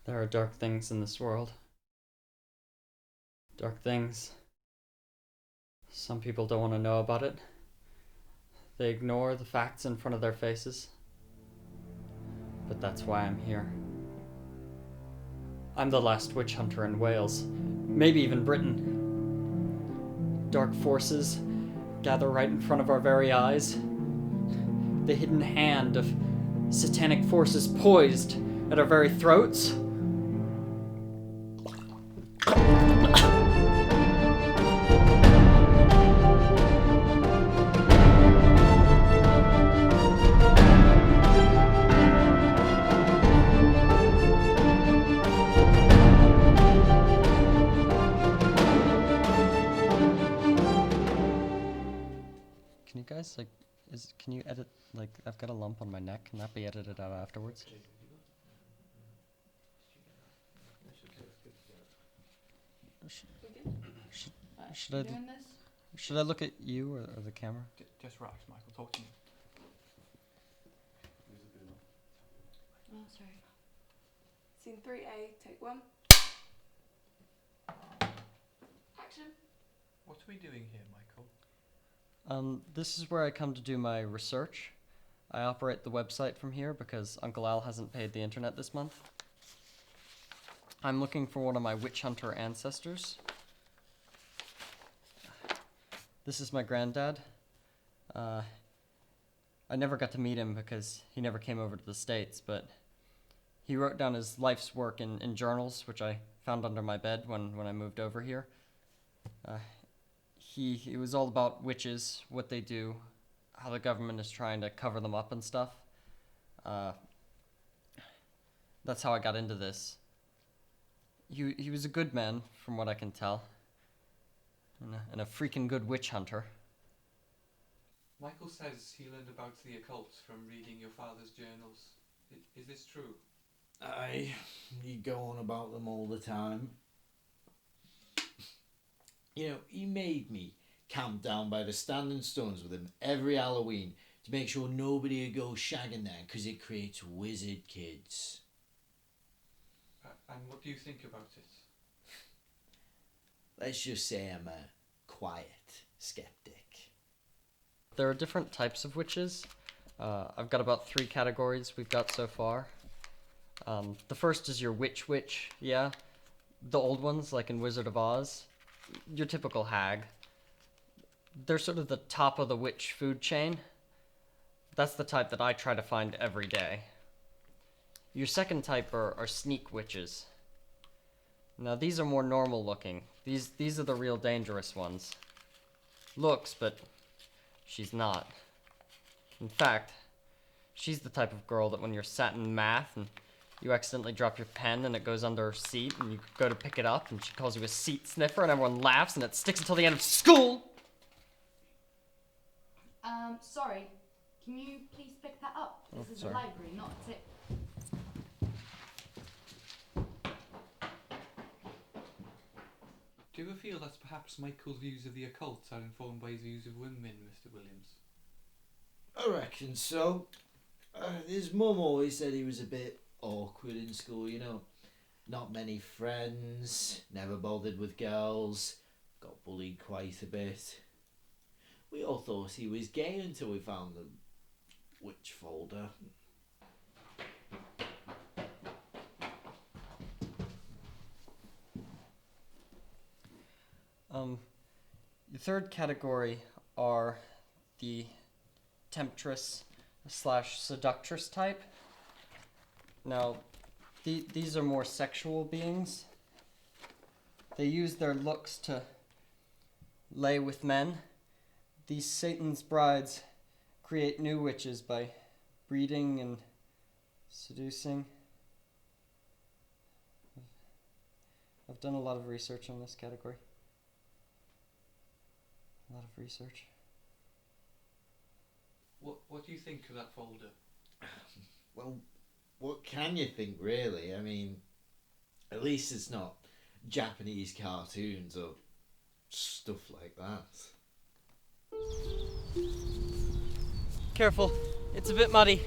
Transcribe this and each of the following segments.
There are dark things in this world. Dark things. Some people don't want to know about it. They ignore the facts in front of their faces. But that's why I'm here. I'm the last witch hunter in Wales, maybe even Britain. Dark forces gather right in front of our very eyes. The hidden hand of satanic forces poised at our very throats. Can you guys, can you edit, I've got a lump on my neck, can that be edited out afterwards? Should I, doing this? should I look at you or the camera? Just relax, Michael. Talk to me. Oh, sorry. Scene 3A, take 1. Action. What are we doing here, Michael? This is where I come to do my research. I operate the website from here because Uncle Al hasn't paid the internet this month. I'm looking for one of my witch hunter ancestors. This is my granddad. I never got to meet him because he never came over to the States, but he wrote down his life's work in journals, which I found under my bed when I moved over here. It was all about witches, what they do, how the government is trying to cover them up and stuff. That's how I got into this. He was a good man, from what I can tell. And a freaking good witch hunter. Michael says he learned about the occult from reading your father's journals. Is this true? Aye, you go on about them all the time. You know, he made me camp down by the standing stones with him every Halloween to make sure nobody would go shagging there because it creates wizard kids. And what do you think about it? Let's just say I'm a quiet skeptic. There are different types of witches. I've got about 3 categories we've got so far. The first is your witch, yeah. The old ones, like in Wizard of Oz. Your typical hag. They're sort of the top of the witch food chain. That's the type that I try to find every day. Your second type are sneak witches. Now these are more normal looking. These are the real dangerous ones. Looks, but she's not. In fact, she's the type of girl that when you're sat in math and you accidentally drop your pen and it goes under her seat and you go to pick it up and she calls you a seat sniffer and everyone laughs and it sticks until the end of school. Sorry. Can you please pick that up? This is sorry. a library, not a tip. Do you ever feel that perhaps Michael's views of the occult are informed by his views of women, Mr. Williams? I reckon so. His mum always said he was a bit awkward in school, you know. Not many friends, never bothered with girls, got bullied quite a bit. We all thought he was gay until we found the witch folder. The third category are the temptress / seductress type. Now, these are more sexual beings. They use their looks to lay with men. These Satan's brides create new witches by breeding and seducing. I've done a lot of research on this category. A lot of research. What do you think of that folder? Well, what can you think, really? I mean, at least it's not Japanese cartoons or stuff like that. Careful, it's a bit muddy.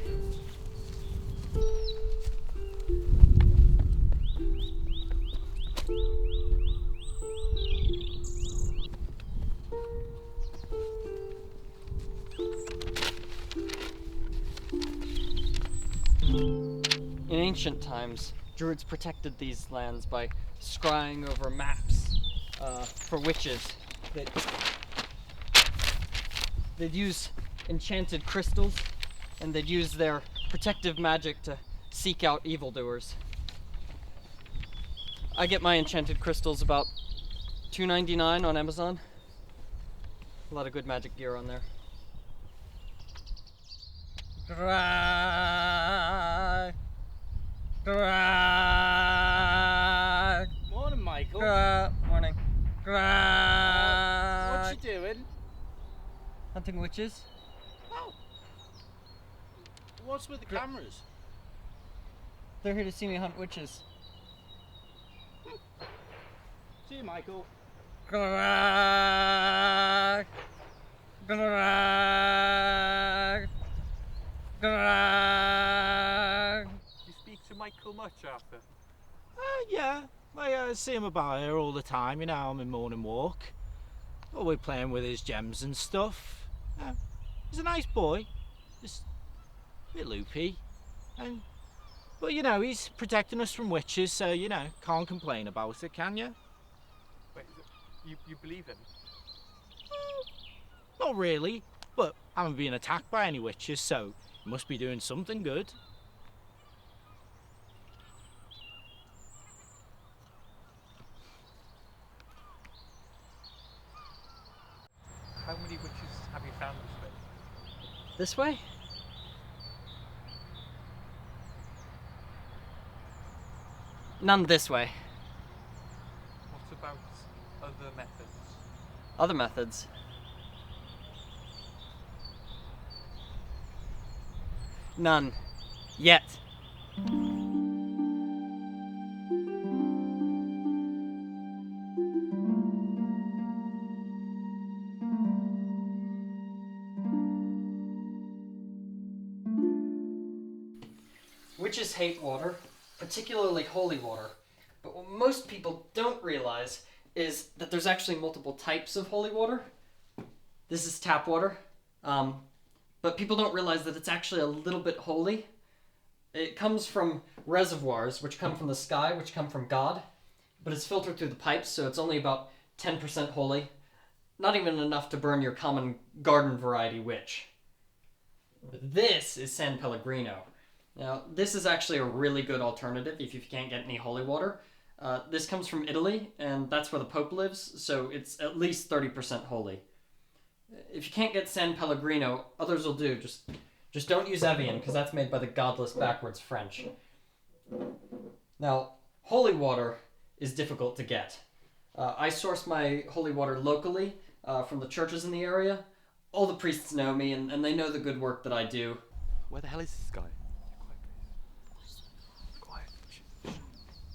ancient times, druids protected these lands by scrying over maps for witches. They'd use enchanted crystals, and they'd use their protective magic to seek out evildoers. I get my enchanted crystals about $2.99 on Amazon. A lot of good magic gear on there. Drag. Drag. Morning, Michael. Morning. What Drag. you doing? Hunting witches? Oh. What's with the cameras? They're here to see me hunt witches. See you, Michael. Drag. Drag. Drag. You speak to Michael much, Arthur? Yeah. I see him about here all the time, you know, on my morning walk. Always playing with his gems and stuff. He's a nice boy. Just a bit loopy. But, you know, he's protecting us from witches, so, you know, can't complain about it, can you? Wait, you believe him? Not really, but I haven't been attacked by any witches, so he must be doing something good. How many witches have you found this way? This way? None this way. What about other methods? Other methods? None. Yet. Witches hate water, particularly holy water. But what most people don't realize is that there's actually multiple types of holy water. This is tap water. But people don't realize that it's actually a little bit holy. It comes from reservoirs, which come from the sky, which come from God. But it's filtered through the pipes, so it's only about 10% holy. Not even enough to burn your common garden variety witch. This is San Pellegrino. Now, this is actually a really good alternative if you can't get any holy water. This comes from Italy, and that's where the Pope lives, so it's at least 30% holy. If you can't get San Pellegrino, others will do. Just don't use Evian, because that's made by the godless backwards French. Now, holy water is difficult to get. I source my holy water locally from the churches in the area. All the priests know me, and they know the good work that I do. Where the hell is this guy? Quiet, please.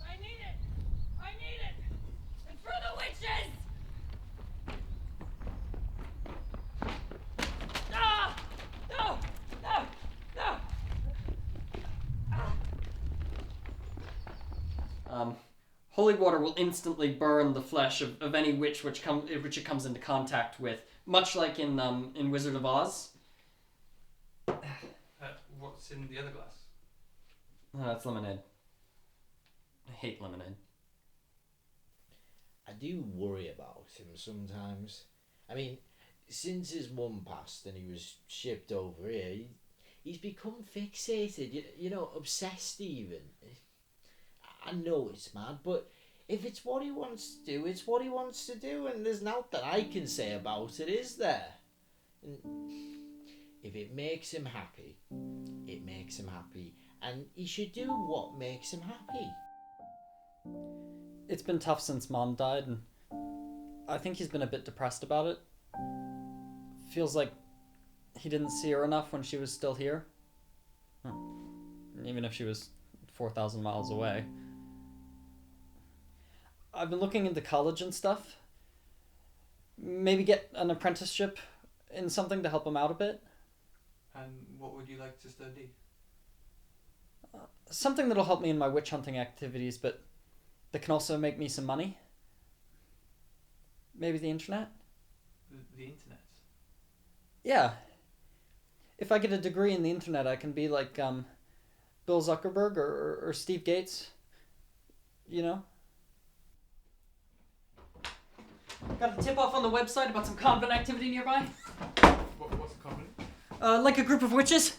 I need it! I need it! It's for the witches! Ah! No! No! No! Holy water will instantly burn the flesh of any witch which it comes into contact with, much like in Wizard of Oz. What's in the other glass? That's lemonade. I hate lemonade. I do worry about him sometimes. I mean, since his mum passed and he was shipped over here, he's become fixated, you know, obsessed even. I know it's mad, but if it's what he wants to do, it's what he wants to do, and there's naught that I can say about it, is there? And if it makes him happy, it makes him happy, and he should do what makes him happy. It's been tough since Mom died, and I think he's been a bit depressed about it. Feels like he didn't see her enough when she was still here. Even if she was 4,000 miles away. I've been looking into college and stuff. Maybe get an apprenticeship in something to help him out a bit. And what would you like to study? Something that'll help me in my witch hunting activities, but that can also make me some money. Maybe the internet? The internet? Yeah. If I get a degree in the internet, I can be like, Bill Zuckerberg or Steve Gates. You know? Got a tip off on the website about some convent activity nearby. What's the comment? Like a group of witches.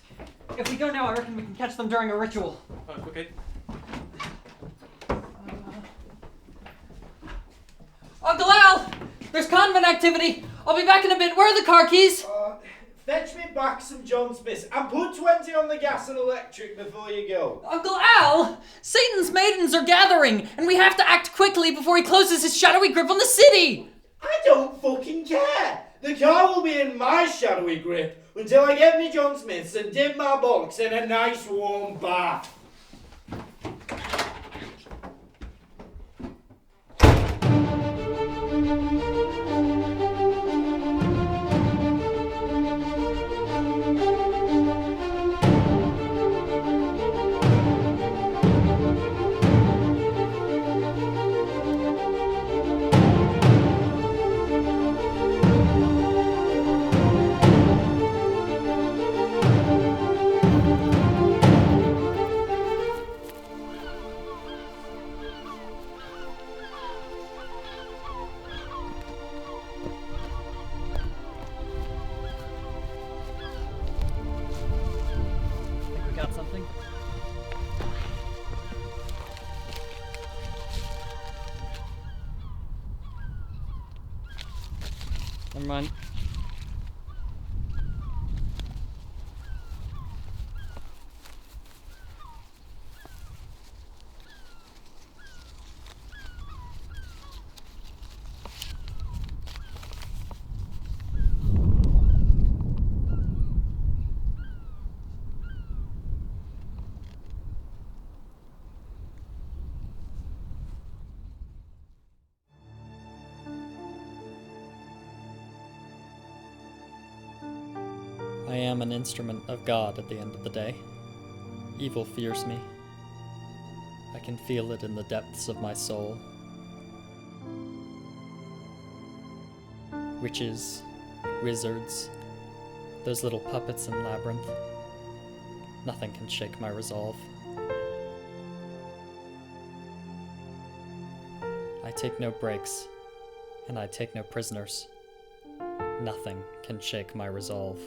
If we go now, I reckon we can catch them during a ritual. Okay. Uncle Al! There's convent activity! I'll be back in a bit. Where are the car keys? Fetch me back some John Smiths and put 20 on the gas and electric before you go. Uncle Al! Satan's maidens are gathering, and we have to act quickly before he closes his shadowy grip on the city! I don't fucking care. The car will be in my shadowy grip until I get me John Smiths and dip my bollocks in a nice warm bath. Think we got something? Never mind. I am an instrument of God at the end of the day. Evil fears me. I can feel it in the depths of my soul. Witches, wizards, those little puppets in Labyrinth. Nothing can shake my resolve. I take no breaks, and I take no prisoners. Nothing can shake my resolve.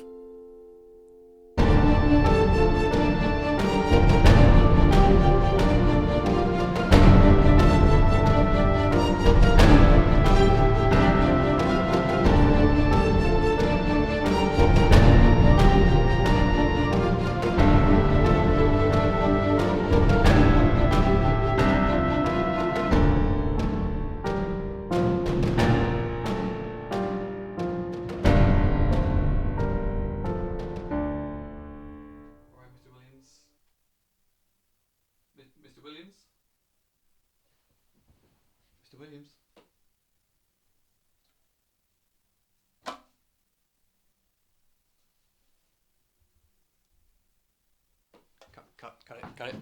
Alright, Mr. Williams. Mr. Williams? Mr. Williams? Cut it.